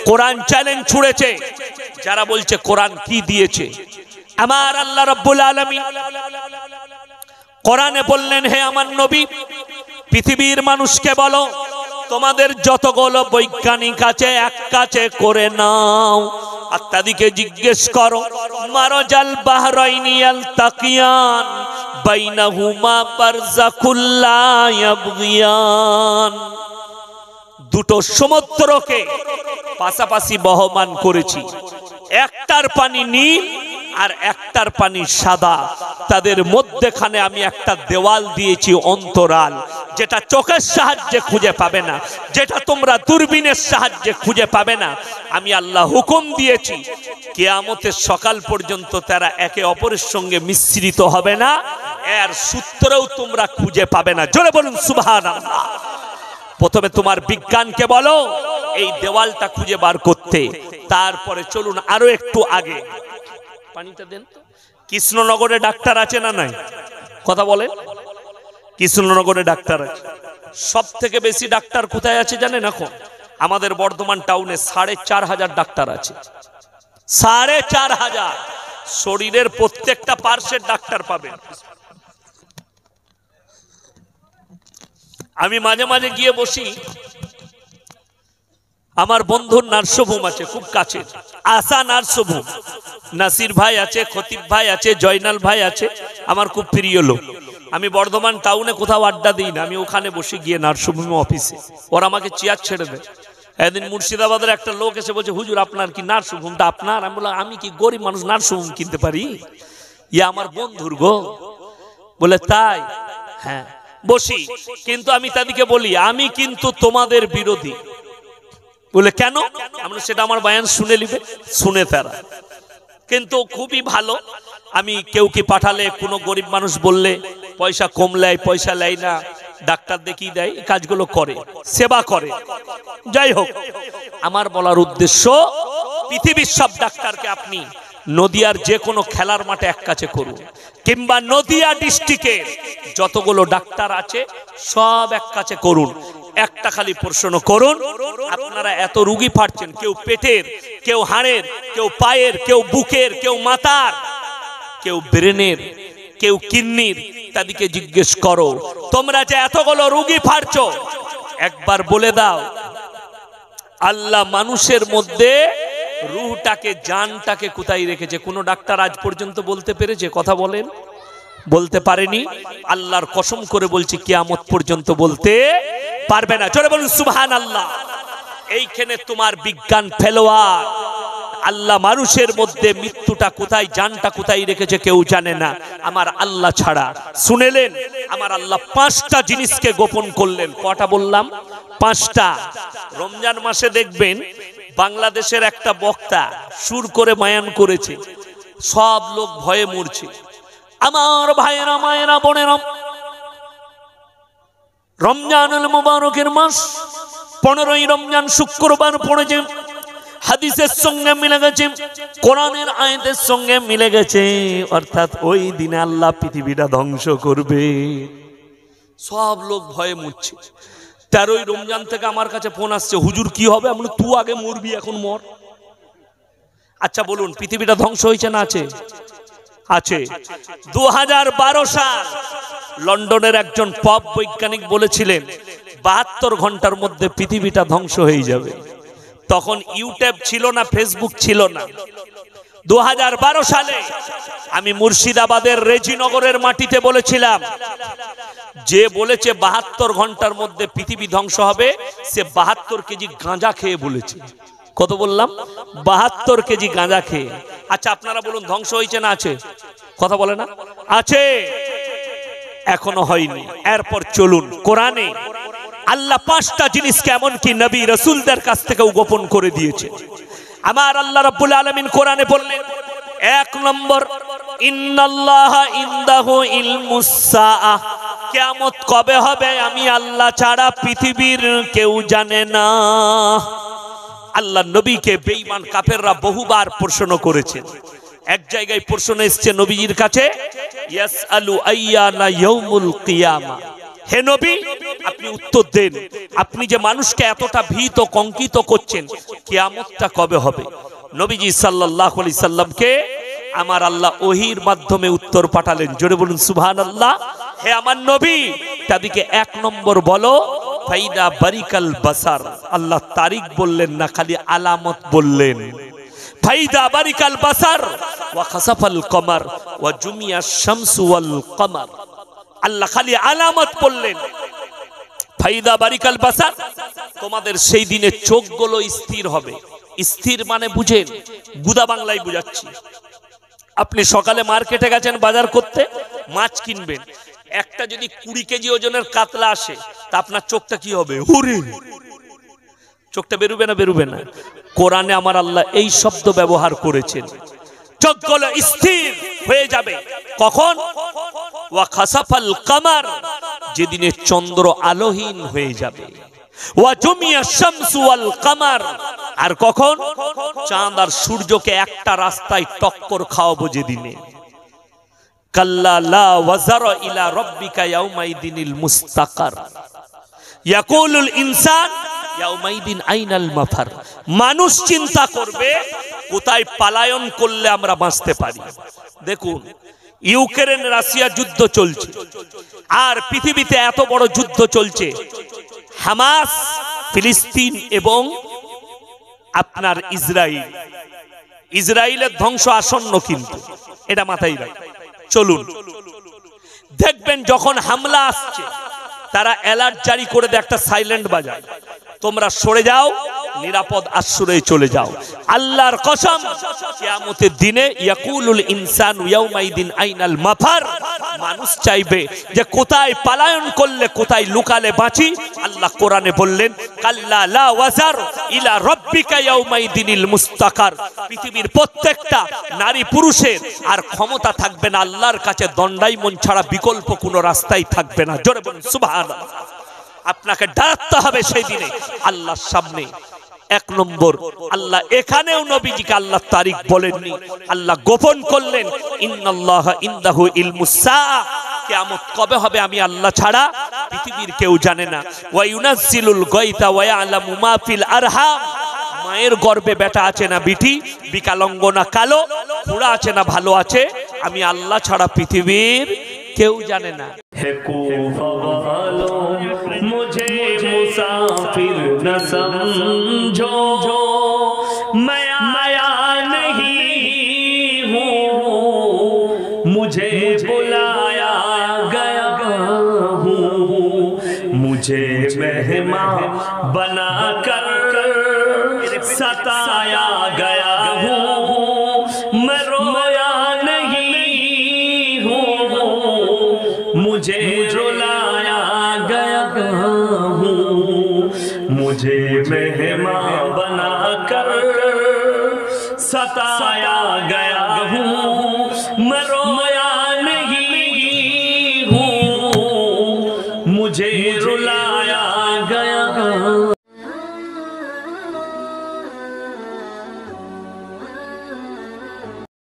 কোরআন challenge ছুড়েছে, যারা বলছে কোরআন কি দিয়েছে। আমার আল্লাহ রাব্বুল আলামিন কোরআনে বললেন, হে আমার নবী, পৃথিবীর মানুষকে বলো, তোমাদের যতগুলো বৈজ্ঞানিক আছে এক কাছে করে নাও, আর তাদেরকে জিজ্ঞেস করো, মারাজাল বাহরাইনি আলতাকিয়ান বাইনাহুমা বারযাকুল লা ইয়াবগিয়ান। দুটো সমুদ্রকে পাশাপাশি বহমান করেছি, একটার পানি নীল আর একটার পানি সাদা, তাদের মধ্যখানে আমি একটা দেওয়াল দিয়েছি, অন্তরাল, যেটা চোখের সাহায্যে খুঁজে পাবে না, যেটা তোমরা দূরবীনের সাহায্যে খুঁজে পাবে না। আমি আল্লাহ হুকুম দিয়েছি, কিয়ামতের সকাল পর্যন্ত তারা একে অপরের সঙ্গে মিশ্রিত হবে না, এর সূত্রও তোমরা খুঁজে পাবে না। জোরে বলুন সুবহানাল্লাহ। প্রথমে তোমার বিজ্ঞানকে বলো এই দেওয়ালটা খুঁজে বার করতে, তারপরে চলুন আরো একটু আগে। পানিটা দেন তো। কৃষ্ণনগরে ডাক্তার আছে না নাই? কথা বলেন। কৃষ্ণনগরে ডাক্তার আছে। সব থেকে বেশি ডাক্তার কোথায় আছে জানেন? এখন আমাদের বর্ধমান টাউনে ৪,৫০০ ডাক্তার আছে। ৪,৫০০। শরীরের প্রত্যেকটা পার্শ্বের ডাক্তার পাবেন। আমি মাঝে মাঝে গিয়ে বসি, আমার বন্ধুর নার্সিংহোম আছে খুব কাছে, আশা নার্সিংহোম। নাসির ভাই আছে, খতিব ভাই আছে, জয়নাল ভাই আছে, আমার খুব প্রিয় লোক। আমি বর্ধমান টাউনে কোথাও আড্ডা দিই না, আমি ওখানে বসে গিয়ে নার্সিংহোম অফিসে, ওরা আমাকে চেয়ার ছেড়ে দেয়। একদিন মুর্শিদাবাদের একটা লোক এসে বলছে, হুজুর আপনার কি নার্সিংহোমটা আপনার? আমি বললাম, আমি কি গরিব মানুষ নার্সিংহোম কিনতে পারি? ইয়ে আমার বন্ধুর গো। বলে তাই? হ্যাঁ। বসি, কিন্তু আমি তাদেরকে বলি, আমি কিন্তু তোমাদের বিরোধী। বলে কেন? আমরা সেটা আমার বয়ান শুনে নিবে, শুনে তারা কিন্তু খুবই ভালো। আমি কেউ কি পাঠালে, কোনো গরিব মানুষ বললে পয়সা কম লেয়, পয়সা লেয় না, ডাক্তার দেখিয়ে দেয়, কাজগুলো করে, সেবা করে। যাই হোক, আমার বলার উদ্দেশ্য, পৃথিবীর সব ডাক্তারকে আপনি নদিয়ার যে কোনো খেলার মাঠে এক কাছে করুন, কিংবা নদিয়া ডিস্ট্রিক্টে যতগুলো ডাক্তার আছে সব এক কাছে করুন। একটা খালি প্রশ্ন করুন, আপনারা এত রুগী পাচ্ছেন, কেউ পেটের, কেউ হাড়ের, কেউ পায়ের, কেউ বুকের, কেউ মাথার, কেউ ব্রেনের, কেউ কিডনির, তাদেরকে জিজ্ঞেস করো, তোমরা যে এতগুলো রুগী পাচ্ছো, একবার বলে দাও আল্লাহ মানুষের মধ্যে রূহটাকে, জানটাকে কোথায় রেখেছে? কোন ডাক্তার আজ পর্যন্ত বলতে পেরেছে? কথা বলেন। বলতে পারেনি। আল্লাহর কসম করে বলছি, কিয়ামত পর্যন্ত বলতে পারবে না। জোরে বলুন সুবহানাল্লাহ। এইখানে তোমার বিজ্ঞান ফেলোয়ার। আল্লাহ মানুষের মধ্যে মৃত্যুটা কোথায়, জানটা কোথায় রেখেছে কেউ জানে না, আমার আল্লাহ ছাড়া। শুনেলেন, আমার আল্লাহ 5টা জিনিসকে গোপন করলেন। কটা বললাম? 5টা। রমজান মাসে দেখবেন বাংলাদেশের একটা বক্তা সুর করে বয়ান করেছে, সব লোক ভয়ে মরছে। আমার ভাইয়েরা, মায়েরা, বোনেরা, রমজানুল মুবারকের মাস, 15ই রমজান শুক্রবার পড়েছে, হাদিসের সঙ্গে মিলে গেছে, কোরআনের আয়াতের সঙ্গে মিলে গেছে, অর্থাৎ ওই দিনে আল্লাহ পৃথিবীটা ধ্বংস করবে। সব লোক ভয়ে মরছে। 13ই রমজান থেকে আমার কাছে ফোন আসছে, হুজুর কি হবে? আমি বলি, তুই আগে মরবি, এখন মর। আচ্ছা বলুন, পৃথিবীটা ধ্বংস হয়েছে না আছে? আছে। 2012 সাল লন্ডনের একজন পপ বৈজ্ঞানিক বলেছিলেন 72 ঘন্টার মধ্যে পৃথিবীটা ধ্বংস হয়ে যাবে। তখন ইউটিউব ছিল না, ফেসবুক ছিল না। 2012 সালে আমি মুর্শিদাবাদের রেজিনগরের মাটিতে বলেছিলাম, যে বলেছে 72 ঘন্টার মধ্যে পৃথিবী ধ্বংস হবে, সে 72 কেজি গাঁজা খেয়ে বলেছে। কত বললাম? 72 কেজি গাঁজা খেয়ে। আচ্ছা আপনারা বলুন, ধ্বংস হয়েছে না আছে? কথা বলে না? আছে, এখনো হয়নি। এরপর চলুন, কোরআনে আল্লাহ 5টা জিনিস কেমন কি নবী রাসূলদের কাছ থেকেও গোপন করে দিয়েছে। আমার আল্লাহ রাব্বুল আলামিন কোরআনে বললেন, 1 নম্বর, ইন্নাল্লাহা ইনদাহু ইলমুস সাআহ, কিয়ামত কবে হবে আমি আল্লাহ ছাড়া পৃথিবীর কেউ জানে না। আল্লাহ নবীকে বেঈমান কাফেররা বহুবার প্রশ্ন করেছে। এক জায়গায় প্রশ্ন এসেছে নবীজির কাছে, ইয়াসআলু আইয়ানা ইয়াউমুল কিয়ামা, হে নবী আপনি উত্তর দেন, আপনি যে মানুষকে এতটা ভীত কঙ্কিত করছেন, কিয়ামতটা কবে হবে? নবীজি সাল্লাল্লাহু আলাইহি সাল্লামকে আমার আল্লাহ ওহির মাধ্যমে উত্তর পাঠালেন। জোরে বলুন সুবহানাল্লাহ। হে আমার নবী, তাদেরকে এক নম্বর বলো ফাইদা বারিকাল বাসার। আল্লাহ তারিখ বললেন না, খালি আলামত বললেন। ফাইদা বারিকাল বাসার ওয়া খাসাফাল কমার ওয়া জুমিয়াশ শামসু ওয়াল কমার। আল্লাহ খালি আলামত বললেন। ফাইদা বারিকাল বাসার, তোমাদের সেই দিনে চোখগুলো স্থির হবে। স্থির মানে বুঝেন, গুদা বাংলায় বুঝাচ্ছি। আপনি সকালে মার্কেটে গেছেন বাজার করতে, মাছ কিনবেন, একটা যদি 20 কেজি ওজনের কাতলা আসে, তা আপনার চোখটা কি হবে? হুরে, চোখটা বেরুবে না? বেরুবে না। কোরআনে আমার আল্লাহ এই শব্দ ব্যবহার করেছেন, চোখগুলো স্থির হয়ে যাবে। কখন? ওয়া খাসাফাল কামার, যেদিনে চন্দ্র আলোহীন হয়ে যাবে। ওয়া জুমিয়া শামসু ওয়াল কামার, আর কখন? চাঁদ আর সূর্যকে একটা রাস্তায় টক্কর খাওয়াবো যেদিনে। কাল্লা লা ওয়াজারা ইলা রাব্বিকা ইয়াউমাইদিনিল মুস্তাকার ইয়াকুলুল ইনসান ইয়াউমাইদিন আইনাল মাফার। মানুষ চিন্তা করবে কোথায় পালায়ন করলে আমরা বাঁচতে পারি। দেখুন, ইউক্রেন রাশিয়া যুদ্ধ চলছে, আর পৃথিবীতে এত বড় যুদ্ধ চলছে। হামাস, ফিলিস্তিন এবং আপনার ইসরায়েল। ইসরায়েলের ধ্বংস আসন্ন, কিন্তু এটা মাথায় রাখবেন। চলুন দেখবেন, যখন হামলা আসছে তারা অ্যালার্ট জারি করে দেয়, একটা সাইলেন্ট বাজায়, তোমরা সরে যাও, নিরাপদ আশ্রয়ে চলে যাও। আল্লাহর কসম, কিয়ামতের দিনে ইয়াকুলুল ইনসানু ইয়াউমাইদিন আইনাল মাফার, মানুষ চাইবে যে কোথায় পালায়ন করলে, কোথায় লুকালে বাঁচি। আল্লাহ কোরআনে বললেন কাল্লা লা ওয়াজার ইলা রাব্বিকা ইয়াউমাইদিনিল মুস্তাকার। পৃথিবীর প্রত্যেকটা নারী পুরুষের আর ক্ষমতা থাকবে না, আল্লাহর কাছে দণ্ডায়মন ছাড়া বিকল্প কোনো রাস্তাই থাকবে না। জোরে বলুন সুবহানাল্লাহ। আপনাকে দাঁড়াতে হবে সেই দিনে আল্লাহর সামনে। এক নম্বর, আল্লাহ এখানেও নবীজিকে আল্লাহ তারিখ বলেননি, আল্লাহ গোপন করলেন। ইন্নাল্লাহা ইনদাহু ইলমুস সাআ, কিয়ামত কবে হবে আমি আল্লাহ ছাড়া পৃথিবীর কেউ জানে না। ওয়া ইউনাজ্জিলুল গায়তা ওয়া ইয়ালামু মা ফিল আরহাম, মায়ের গর্ভে বেটা আছে না বিটি, বিকলাঙ্গ না কালো, খুড়া আছে না ভালো আছে, আমি আল্লাহ ছাড়া পৃথিবীর কেউ জানে না। হে কুফা वालों, मुझे मुसाफिर न समझो, मैं आया नहीं हूँ, मुझे बुलाया गया हूँ, मुझे मेहमान बनाकर सताया गया हूँ, मैं रोया नहीं हूँ, मुझे रुलाया गया हूँ, मुझे मेहमान बनाकर सताया गया हूँ, मैं रोया नहीं हूँ, मुझे रुलाया